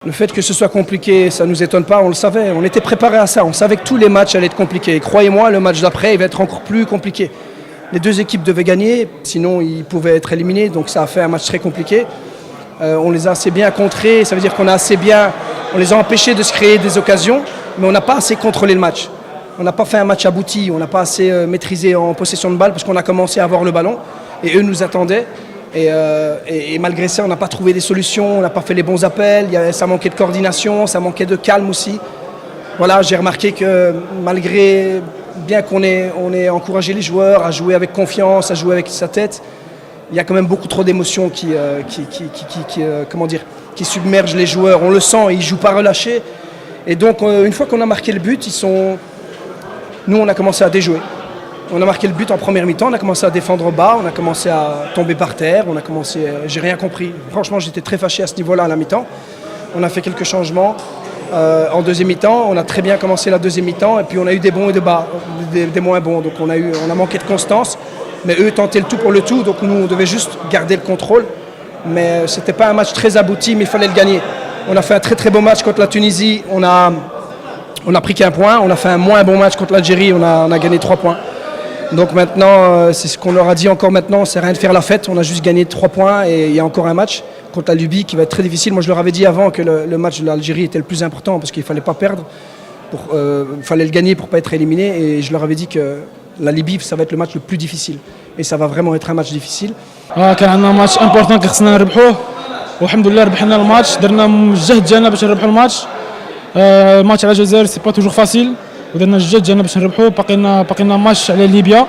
Le fait que ce soit compliqué, ça ne nous étonne pas, on le savait, on était préparé à ça, on savait que tous les matchs allaient être compliqués. Croyez-moi, le match d'après, il va être encore plus compliqué. Les deux équipes devaient gagner, sinon ils pouvaient être éliminés, donc ça a fait un match très compliqué. On les a assez bien contrés, ça veut dire qu'on a assez bien, on les a empêchés de se créer des occasions, mais on n'a pas assez contrôlé le match. On n'a pas fait un match abouti, on n'a pas assez maîtrisé en possession de balle parce qu'on a commencé à avoir le ballon et eux nous attendaient. Et malgré ça, on n'a pas trouvé des solutions, on n'a pas fait les bons appels, ça manquait de coordination, ça manquait de calme aussi. Voilà, j'ai remarqué que malgré, bien qu'on ait encouragé les joueurs à jouer avec confiance, à jouer avec sa tête, il y a quand même beaucoup trop d'émotions qui submergent les joueurs. On le sent, ils ne jouent pas relâchés. Et donc, une fois qu'on a marqué le but, nous, on a commencé à déjouer. On a marqué le but en première mi-temps, on a commencé à défendre bas, on a commencé à tomber par terre, j'ai rien compris. Franchement, j'étais très fâché à ce niveau-là à la mi-temps. On a fait quelques changements en deuxième mi-temps, on a très bien commencé la deuxième mi-temps et puis on a eu des bons et des bas, des moins bons. Donc on a manqué de constance, mais eux tentaient le tout pour le tout, donc nous on devait juste garder le contrôle. Mais c'était pas un match très abouti, mais il fallait le gagner. On a fait un très très beau match contre la Tunisie, on a pris qu'un point, on a fait un moins bon match contre l'Algérie, on a gagné 3 points. Donc maintenant, c'est ce qu'on leur a dit encore maintenant, c'est rien de faire la fête, on a juste gagné 3 points et il y a encore un match contre la Libye qui va être très difficile. Moi je leur avais dit avant que le match de l'Algérie était le plus important parce qu'il ne fallait pas perdre, il fallait le gagner pour ne pas être éliminé et je leur avais dit que la Libye ça va être le match le plus difficile et ça va vraiment être un match difficile. كان عندنا ماتش امبورطون كي خصنا نربحوه والحمد لله ربحنا الماتش درنا الجهد ديالنا باش نربحوا الماتش الماتش على الجزائر سي با توجور فاسيل ودرنا الجهد ديالنا باش نربحوه باقينا ماتش على ليبيا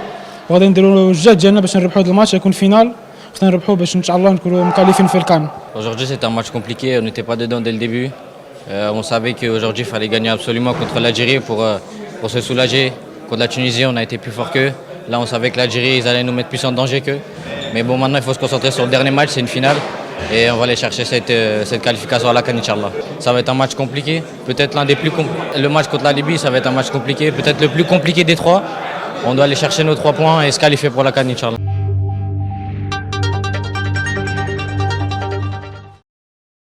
وغادي نديروا الجهد ديالنا باش نربحوا هذا الماتش يكون فينال خصنا نربحوه باش ان شاء الله نكونوا مكالفين في الكان. Aujourd'hui c'est un match compliqué, on n'était pas dedans dès le début. On savait qu'aujourd'hui il fallait gagner absolument contre l'Algérie pour se soulager. Contre la Tunisie on a été plus fort qu'eux. Là on savait que l'Algérie ils allaient nous mettre plus en danger qu'eux. Mais bon maintenant il faut se concentrer sur le dernier match, c'est une finale. Et on va aller chercher cette qualification à la CAN, Inch'Allah. Ça va être un match compliqué, peut-être le match contre la Libye, ça va être un match compliqué, peut-être le plus compliqué des trois. On doit aller chercher nos 3 points et se qualifier pour la CAN, Inch'Allah.